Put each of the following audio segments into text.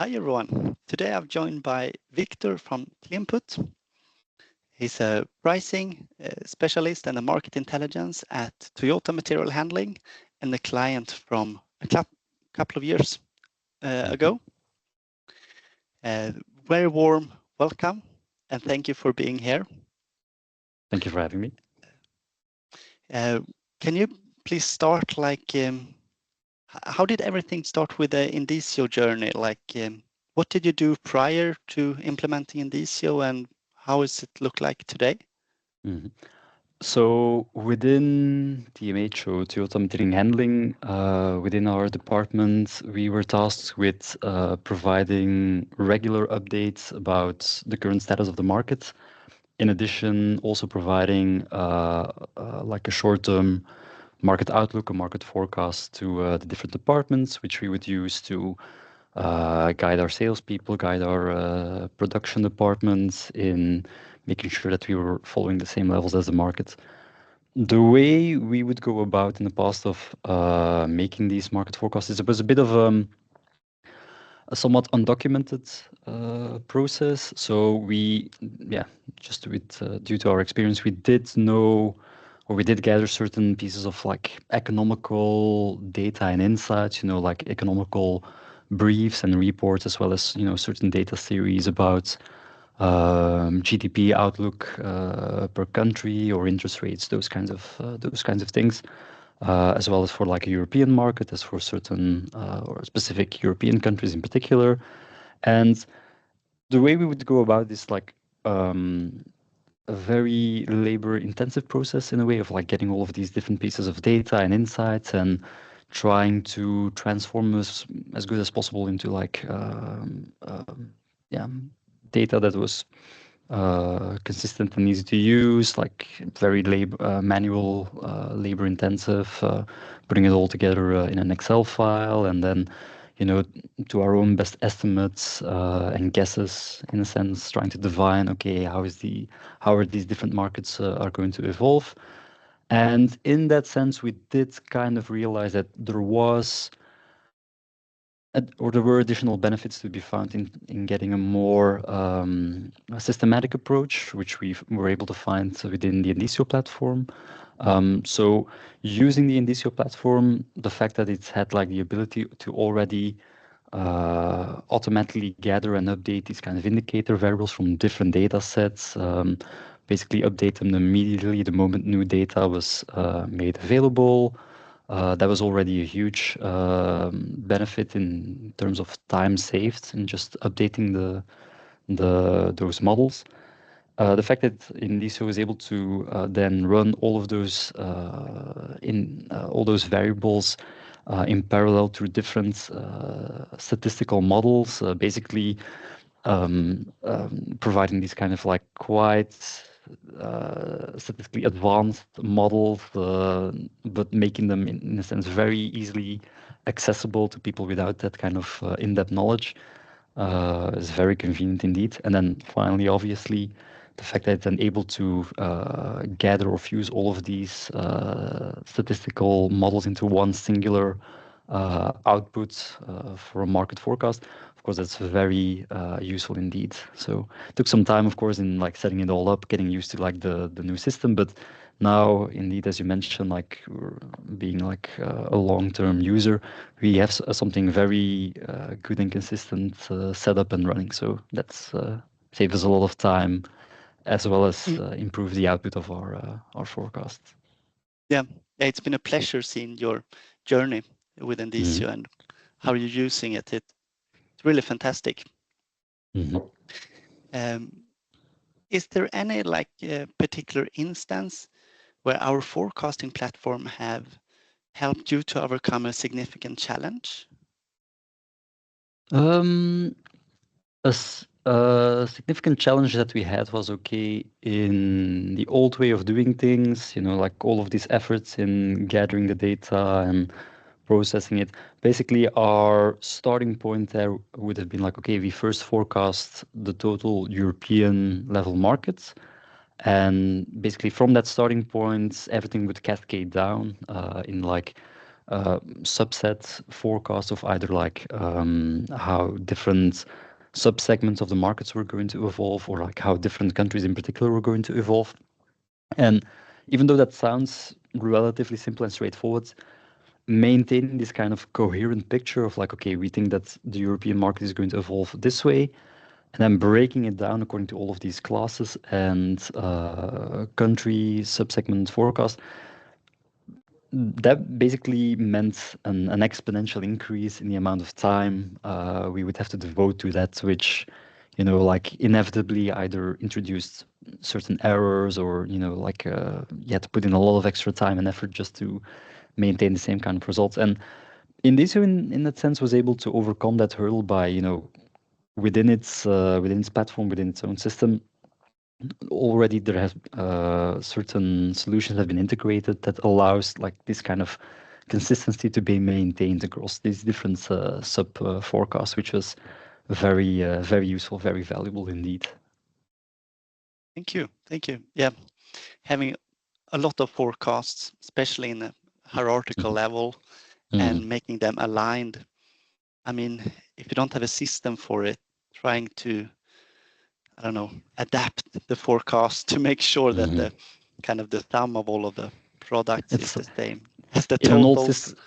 Hi everyone. Today I'm joined by Victor from Cleemput. He's a pricing specialist and a market intelligence at Toyota Material Handling and a client from a couple of years ago. Very warm welcome and thank you for being here. Thank you for having me. Can you please start how did everything start with the Indicio journey? What did you do prior to implementing Indicio and how does it look like today? So within TMH, or Toyota Material Handling, within our department, we were tasked with providing regular updates about the current status of the market. In addition, also providing like a short-term market outlook, a market forecast to the different departments, which we would use to guide our salespeople, guide our production departments in making sure that we were following the same levels as the market. The way we would go about in the past of making these market forecasts is it was a bit of a somewhat undocumented process. So we, just with due to our experience, we did know or we did gather certain pieces of like economical data and insights, like economical briefs and reports, as well as, certain data series about GDP outlook per country or interest rates, those kinds of things, as well as for like a European market, as for certain or specific European countries in particular. And the way we would go about this, like a very labor-intensive process in a way of like getting all of these different pieces of data and insights and trying to transform as good as possible into like data that was consistent and easy to use, like very manual, labor intensive, putting it all together in an Excel file, and then, to our own best estimates and guesses, in a sense, trying to divine, okay, how are these different markets are going to evolve. And in that sense, we did kind of realize that there were additional benefits to be found in getting a more systematic approach, which we were able to find within the Indicio platform. So using the Indicio platform, the fact that it's had like the ability to already automatically gather and update these kind of indicator variables from different data sets, basically update them immediately the moment new data was made available. That was already a huge benefit in terms of time saved in just updating those models. The fact that Indicio was able to then run all of those all those variables in parallel through different statistical models, basically providing these kind of like quite statistically advanced models, but making them in a sense very easily accessible to people without that kind of in-depth knowledge is very convenient indeed. And then finally, obviously, the fact that it's then able to gather or fuse all of these statistical models into one singular output for a market forecast. Of course, that's very useful indeed. So it took some time, of course, in like setting it all up, getting used to like the new system. But now, indeed, as you mentioned, like being like a long-term user, we have something very good and consistent set up and running. So that's saves us a lot of time, as well as improve the output of our forecasts. Yeah, it's been a pleasure seeing your journey with Indicio and how you're using it. It's really fantastic. Is there any like particular instance where our forecasting platform have helped you to overcome a significant challenge? A significant challenge that we had was, okay, in the old way of doing things, like all of these efforts in gathering the data and processing it. Basically, our starting point there would have been like, okay, we first forecast the total European level markets. And basically from that starting point, everything would cascade down in like subset forecasts of either like how different subsegments of the markets were going to evolve, or like how different countries in particular were going to evolve. And even though that sounds relatively simple and straightforward, maintaining this kind of coherent picture of like, okay, we think that the European market is going to evolve this way, and then breaking it down according to all of these classes and country subsegment forecast, that basically meant an exponential increase in the amount of time we would have to devote to that, which, you know, like inevitably either introduced certain errors or, you know, like you had to put in a lot of extra time and effort just to maintain the same kind of results. And Indicio, in that sense, was able to overcome that hurdle by, you know, within its platform, within its own system, already there has certain solutions have been integrated that allows like this kind of consistency to be maintained across these different sub forecasts, which was very useful, very valuable indeed. Thank you. Thank you. Yeah, having a lot of forecasts, especially in a hierarchical level, and making them aligned. I mean, if you don't have a system for it, trying to, I don't know, adapt the forecast to make sure that the kind of the sum of all of the products is the same as the in an old totals. system.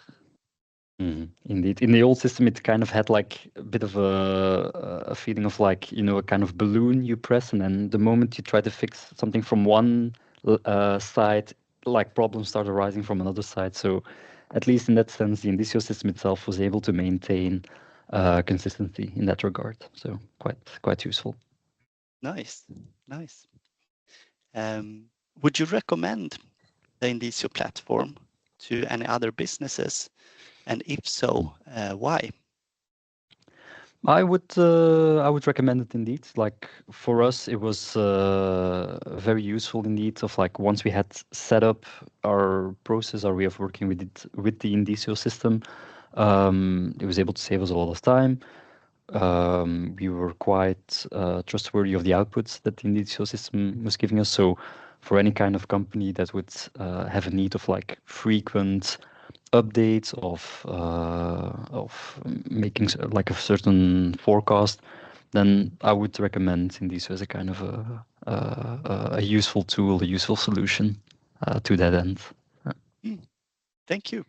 Indeed, in the old system, it kind of had like a bit of a feeling of like, you know, a kind of balloon you press, and then the moment you try to fix something from one side, like problems start arising from another side. So, at least in that sense, the Indicio system itself was able to maintain consistency in that regard. So, quite useful. Nice, nice. Would you recommend the Indicio platform to any other businesses? And if so, why? I would recommend it indeed. Like for us, it was very useful indeed. Of like once we had set up our process, our way of working with it with the Indicio system, it was able to save us a lot of time. We were quite trustworthy of the outputs that the Indicio system was giving us. So for any kind of company that would have a need of like frequent updates of making like a certain forecast, then I would recommend Indicio as a kind of a useful tool, a useful solution to that end. Thank you.